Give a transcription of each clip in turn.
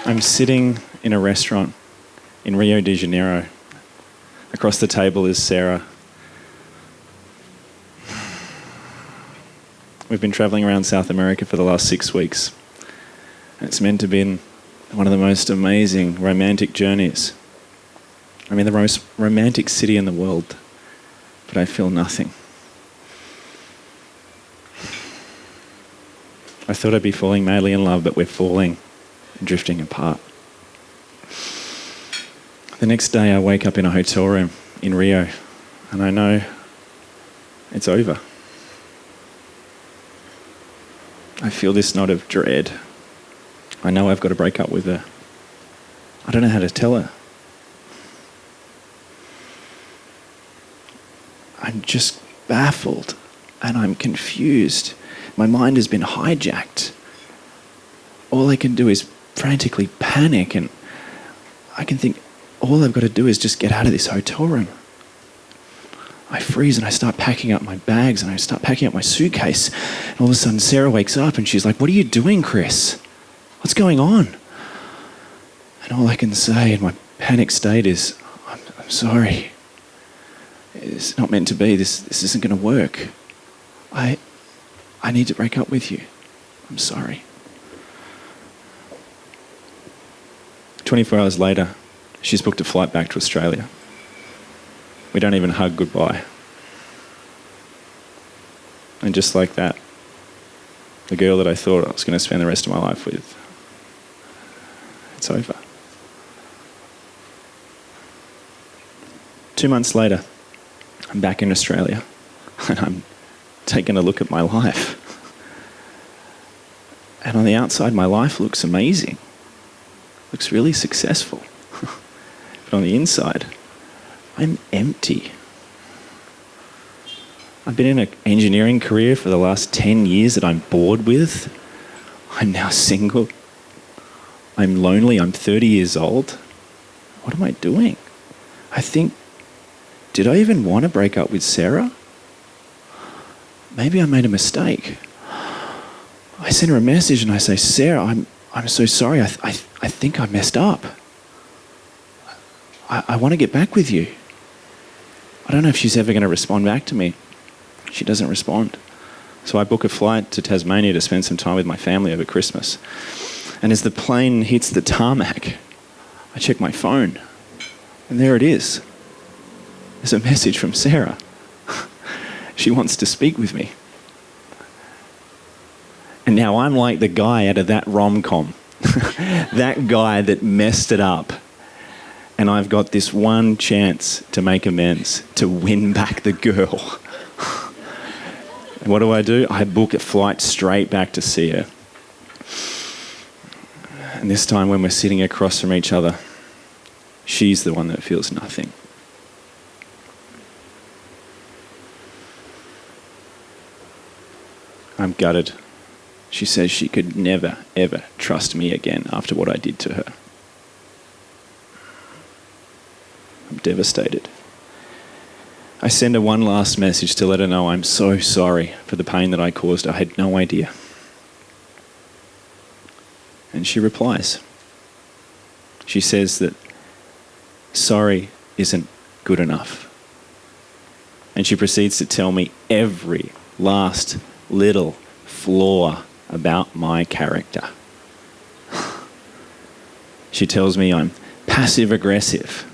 I'm sitting in a restaurant in Rio de Janeiro. Across the table is Sarah. We've been travelling around South America for the last 6 weeks. It's meant to be one of the most amazing romantic journeys. I'm in the most romantic city in the world, but I feel nothing. I thought I'd be falling madly in love, but we're falling and drifting apart. The next day I wake up in a hotel room in Rio, and I know it's over. I feel this knot of dread. I know I've got to break up with her. I don't know how to tell her. I'm just baffled and I'm confused. My mind has been hijacked. All I can do is frantically panic, and I can think all I've got to do is just get out of this hotel room. I freeze and I start packing up my bags and I start packing up my suitcase. And all of a sudden Sarah wakes up and she's like, "What are you doing, Chris? What's going on?" And all I can say in my panic state is, I'm sorry. It's not meant to be. This isn't going to work. I need to break up with you. I'm sorry. 24 hours later, she's booked a flight back to Australia. We don't even hug goodbye. And just like that, the girl that I thought I was going to spend the rest of my life with, it's over. 2 months later, I'm back in Australia and I'm taking a look at my life. And on the outside, my life looks amazing. Looks really successful. But on the inside, I'm empty. I've been in an engineering career for the last 10 years that I'm bored with. I'm now single. I'm lonely. I'm 30 years old. What am I doing? I think, did I even want to break up with Sarah? Maybe I made a mistake. I send her a message and I say, "Sarah, I'm so sorry. I think I messed up. I want to get back with you." I don't know if she's ever going to respond back to me. She doesn't respond. So I book a flight to Tasmania to spend some time with my family over Christmas. And as the plane hits the tarmac, I check my phone. And there it is. There's a message from Sarah. She wants to speak with me. And now I'm like the guy out of that rom-com. That guy that messed it up. And I've got this one chance to make amends, to win back the girl. What do? I book a flight straight back to see her. And this time when we're sitting across from each other, she's the one that feels nothing. I'm gutted. She says she could never, ever trust me again after what I did to her. I'm devastated. I send her one last message to let her know I'm so sorry for the pain that I caused. I had no idea. And she replies. She says that sorry isn't good enough. And she proceeds to tell me every last little flaw about my character. She tells me I'm passive aggressive.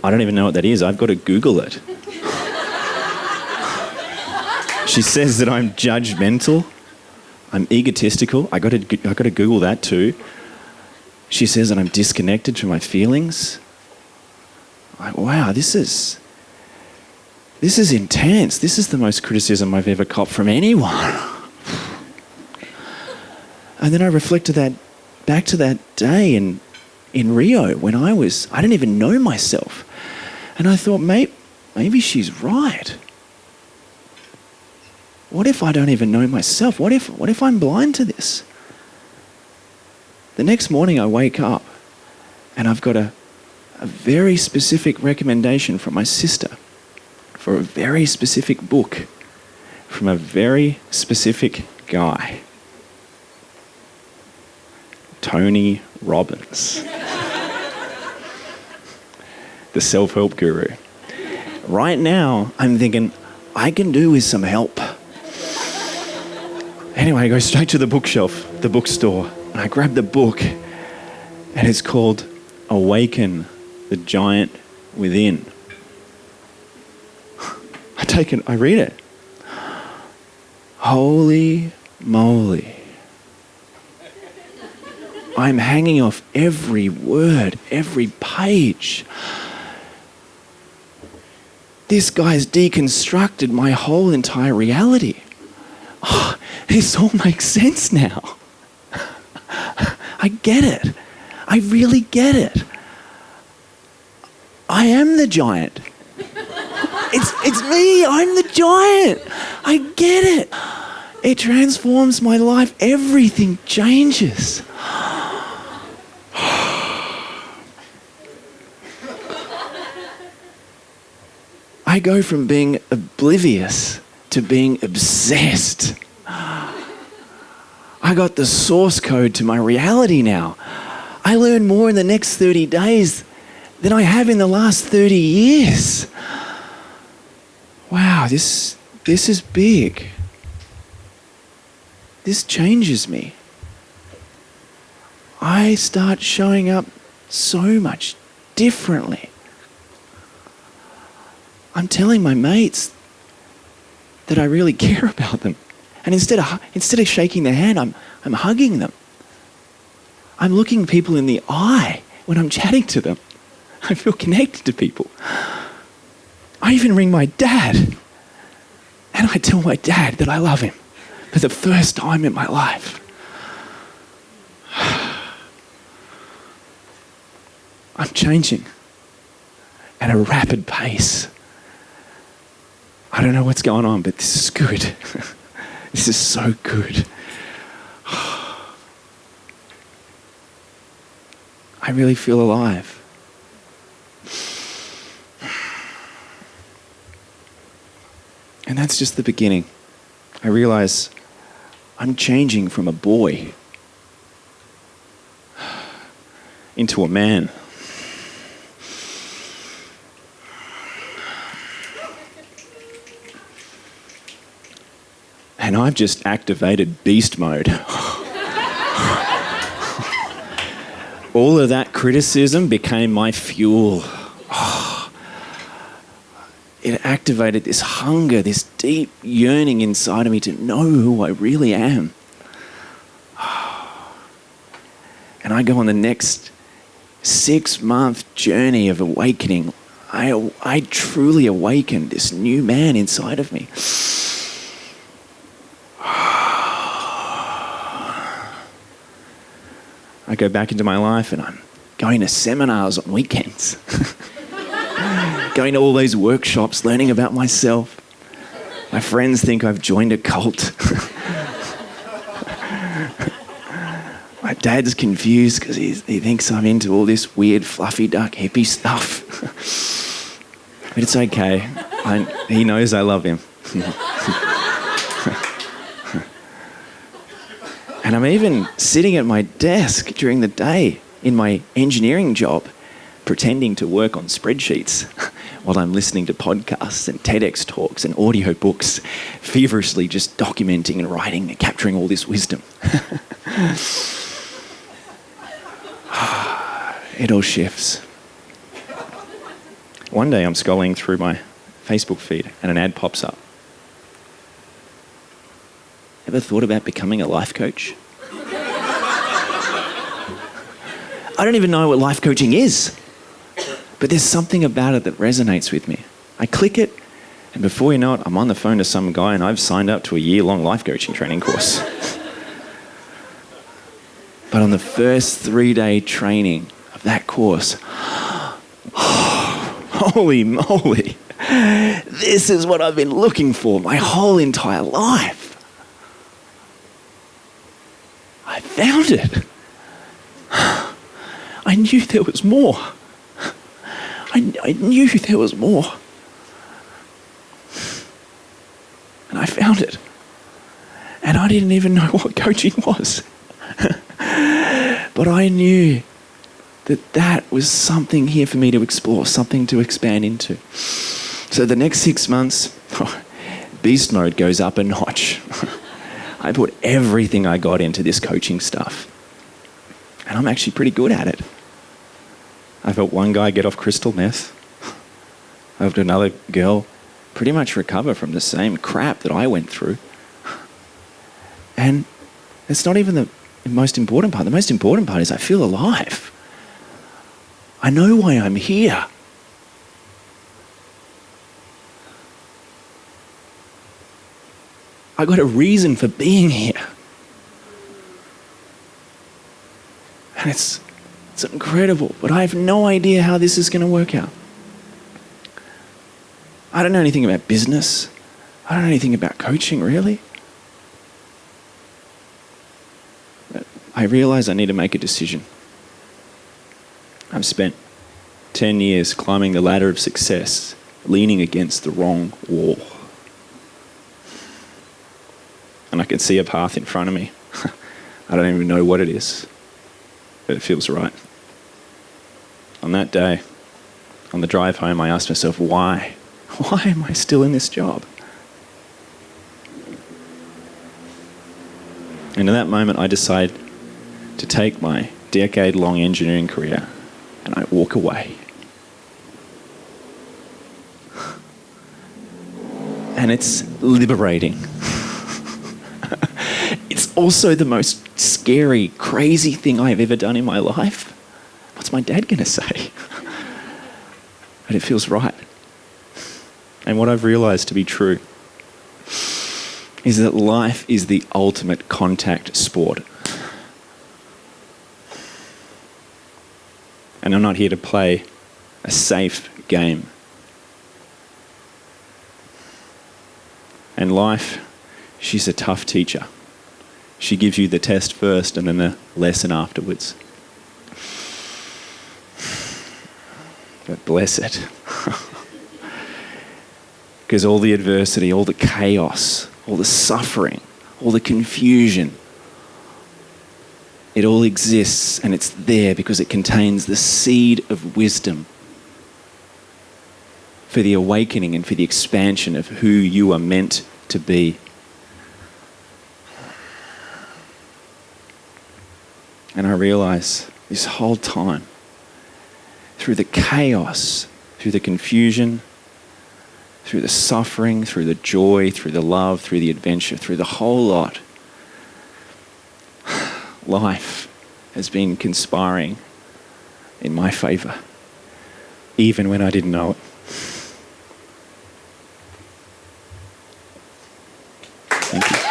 I don't even know what that is. I've got to Google it. She says that I'm judgmental. I'm egotistical. I got to Google that too. She says that I'm disconnected from my feelings. Wow, this is intense. This is the most criticism I've ever copped from anyone. And then I reflected back to that day in Rio when I didn't even know myself. And I thought, maybe she's right. What if I don't even know myself? What if I'm blind to this? The next morning I wake up and I've got a very specific recommendation from my sister for a very specific book from a very specific guy. Tony Robbins, the self-help guru. Right now, I'm thinking, I can do with some help. Anyway, I go straight to the bookshelf, the bookstore, and I grab the book, and it's called Awaken the Giant Within. I take it, I read it. Holy moly. I'm hanging off every word, every page. This guy's deconstructed my whole entire reality. Oh, this all makes sense now. I get it. I really get it. I am the giant. It's me. I'm the giant. I get it. It transforms my life. Everything changes. I go from being oblivious to being obsessed. I got the source code to my reality now. I learn more in the next 30 days than I have in the last 30 years. Wow, this is big. This changes me. I start showing up so much differently. I'm telling my mates that I really care about them. And instead of shaking their hand, I'm hugging them. I'm looking people in the eye when I'm chatting to them. I feel connected to people. I even ring my dad. And I tell my dad that I love him for the first time in my life. I'm changing at a rapid pace. I don't know what's going on, but this is good. This is so good. I really feel alive. And that's just the beginning. I realize I'm changing from a boy into a man. And I've just activated beast mode. All of that criticism became my fuel. It activated this hunger, this deep yearning inside of me to know who I really am. And I go on the next 6-month journey of awakening. I truly awakened this new man inside of me. I go back into my life and I'm going to seminars on weekends. Going to all these workshops, learning about myself. My friends think I've joined a cult. My dad's confused because he thinks I'm into all this weird fluffy duck hippie stuff. But it's okay. He knows I love him. And I'm even sitting at my desk during the day in my engineering job, pretending to work on spreadsheets while I'm listening to podcasts and TEDx talks and audio books, feverishly just documenting and writing and capturing all this wisdom. It all shifts. One day I'm scrolling through my Facebook feed and an ad pops up. Ever thought about becoming a life coach? I don't even know what life coaching is, but there's something about it that resonates with me. I click it, and before you know it, I'm on the phone to some guy and I've signed up to a year-long life coaching training course. But on the first 3-day training of that course, holy moly, this is what I've been looking for my whole entire life. I found it. I knew there was more. I knew there was more. And I found it. And I didn't even know what coaching was. But I knew that was something here for me to explore, something to expand into. So the next 6 months, beast mode goes up a notch. I put everything I got into this coaching stuff. And I'm actually pretty good at it. I've helped one guy get off crystal meth. I've helped another girl pretty much recover from the same crap that I went through. And it's not even the most important part. The most important part is I feel alive. I know why I'm here. I got a reason for being here. And it's incredible, but I have no idea how this is going to work out. I don't know anything about business. I don't know anything about coaching, really. But I realize I need to make a decision. I've spent 10 years climbing the ladder of success, leaning against the wrong wall. And I can see a path in front of me. I don't even know what it is, but it feels right. On that day, on the drive home, I asked myself, why? Why am I still in this job? And in that moment, I decided to take my decade-long engineering career and I walk away. And it's liberating. It's also the most scary, crazy thing I've ever done in my life. What's my dad going to say? But it feels right. And what I've realized to be true is that life is the ultimate contact sport. And I'm not here to play a safe game. And life, she's a tough teacher. She gives you the test first and then the lesson afterwards. But bless it. Because all the adversity, all the chaos, all the suffering, all the confusion, it all exists and it's there because it contains the seed of wisdom for the awakening and for the expansion of who you are meant to be. And I realize this whole time, through the chaos, through the confusion, through the suffering, through the joy, through the love, through the adventure, through the whole lot, life has been conspiring in my favor, even when I didn't know it. Thank you.